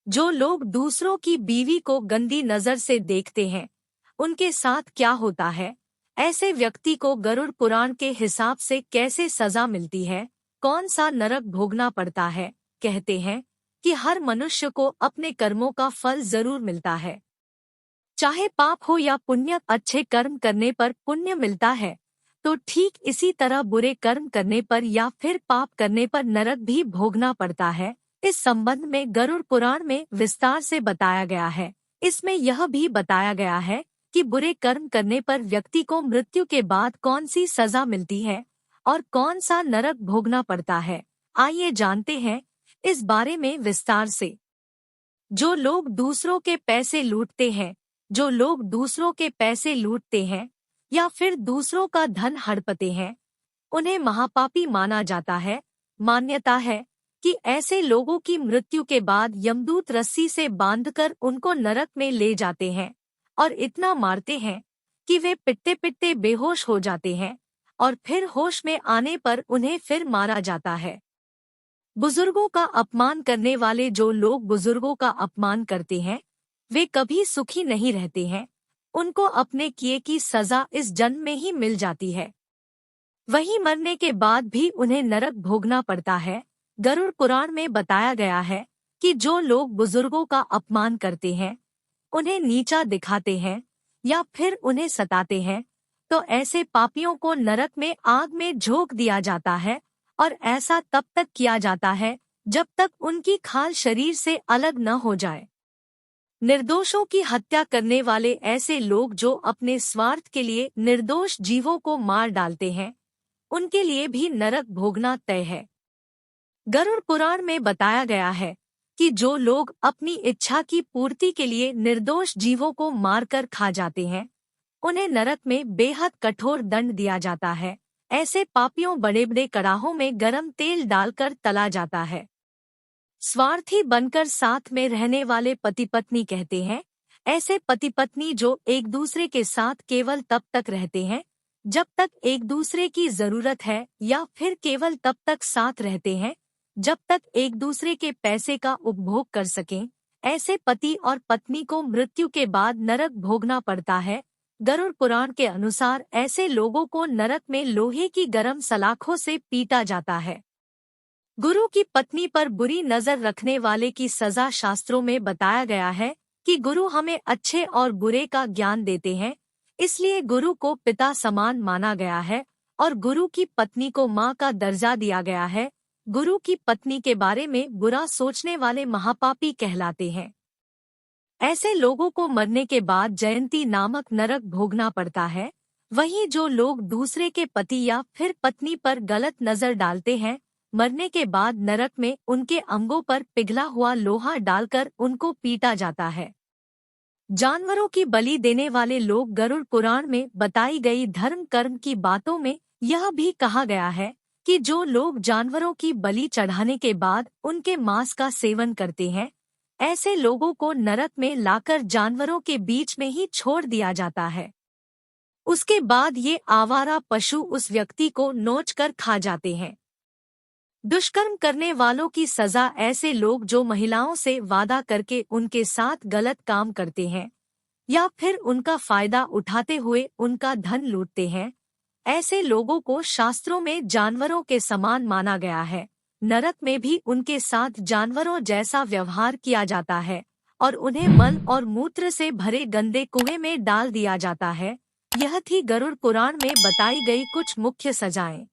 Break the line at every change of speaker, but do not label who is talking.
जो लोग दूसरों की बीवी को गंदी नजर से देखते हैं, उनके साथ क्या होता है? ऐसे व्यक्ति को गरुड़ पुराण के हिसाब से कैसे सजा मिलती है? कौन सा नरक भोगना पड़ता है? कहते हैं कि हर मनुष्य को अपने कर्मों का फल जरूर मिलता है, चाहे पाप हो या पुण्य। अच्छे कर्म करने पर पुण्य मिलता है, तो ठीक इसी तरह बुरे कर्म करने पर या फिर पाप करने पर नरक भी भोगना पड़ता है। इस संबंध में गरुड़ पुराण में विस्तार से बताया गया है। इसमें यह भी बताया गया है कि बुरे कर्म करने पर व्यक्ति को मृत्यु के बाद कौन सी सजा मिलती है और कौन सा नरक भोगना पड़ता है। आइए जानते हैं इस बारे में विस्तार से। जो लोग दूसरों के पैसे लूटते हैं, जो लोग दूसरों के पैसे लूटते हैं या फिर दूसरों का धन हड़पते हैं, उन्हें महापापी माना जाता है। मान्यता है कि ऐसे लोगों की मृत्यु के बाद यमदूत रस्सी से बांधकर उनको नरक में ले जाते हैं और इतना मारते हैं कि वे पिटते पिटते बेहोश हो जाते हैं और फिर होश में आने पर उन्हें फिर मारा जाता है। बुजुर्गों का अपमान करने वाले, जो लोग बुजुर्गों का अपमान करते हैं, वे कभी सुखी नहीं रहते हैं। उनको अपने किए की सजा इस जन्म में ही मिल जाती है, वहीं मरने के बाद भी उन्हें नरक भोगना पड़ता है। गरुड़ पुराण में बताया गया है कि जो लोग बुजुर्गों का अपमान करते हैं, उन्हें नीचा दिखाते हैं या फिर उन्हें सताते हैं, तो ऐसे पापियों को नरक में आग में झोंक दिया जाता है और ऐसा तब तक किया जाता है जब तक उनकी खाल शरीर से अलग न हो जाए। निर्दोषों की हत्या करने वाले, ऐसे लोग जो अपने स्वार्थ के लिए निर्दोष जीवों को मार डालते हैं, उनके लिए भी नरक भोगना तय है। गरुड़ पुराण में बताया गया है कि जो लोग अपनी इच्छा की पूर्ति के लिए निर्दोष जीवों को मारकर खा जाते हैं, उन्हें नरक में बेहद कठोर दंड दिया जाता है। ऐसे पापियों बड़े बड़े कड़ाहों में गरम तेल डालकर तला जाता है। स्वार्थी बनकर साथ में रहने वाले पति पत्नी कहते हैं, ऐसे पति पत्नी जो एक दूसरे के साथ केवल तब तक रहते हैं जब तक एक दूसरे की जरूरत है, या फिर केवल तब तक साथ रहते हैं जब तक एक दूसरे के पैसे का उपभोग कर सकें, ऐसे पति और पत्नी को मृत्यु के बाद नरक भोगना पड़ता है। गरुड़ पुराण के अनुसार ऐसे लोगों को नरक में लोहे की गरम सलाखों से पीटा जाता है। गुरु की पत्नी पर बुरी नजर रखने वाले की सजा शास्त्रों में बताया गया है कि गुरु हमें अच्छे और बुरे का ज्ञान देते हैं, इसलिए गुरु को पिता समान माना गया है और गुरु की पत्नी को माँ का दर्जा दिया गया है। गुरु की पत्नी के बारे में बुरा सोचने वाले महापापी कहलाते हैं। ऐसे लोगों को मरने के बाद जयंती नामक नरक भोगना पड़ता है। वहीं जो लोग दूसरे के पति या फिर पत्नी पर गलत नजर डालते हैं, मरने के बाद नरक में उनके अंगों पर पिघला हुआ लोहा डालकर उनको पीटा जाता है। जानवरों की बलि देने वाले लोग, गरुड़ पुराण में बताई गई धर्म कर्म की बातों में यह भी कहा गया है कि जो लोग जानवरों की बलि चढ़ाने के बाद उनके मांस का सेवन करते हैं, ऐसे लोगों को नरक में लाकर जानवरों के बीच में ही छोड़ दिया जाता है। उसके बाद ये आवारा पशु उस व्यक्ति को नोचकर खा जाते हैं। दुष्कर्म करने वालों की सजा, ऐसे लोग जो महिलाओं से वादा करके उनके साथ गलत काम करते हैं या फिर उनका फायदा उठाते हुए उनका धन लूटते हैं, ऐसे लोगों को शास्त्रों में जानवरों के समान माना गया है। नरक में भी उनके साथ जानवरों जैसा व्यवहार किया जाता है और उन्हें मल और मूत्र से भरे गंदे कुएं में डाल दिया जाता है। यह थी गरुड़ पुराण में बताई गई कुछ मुख्य सजाएं।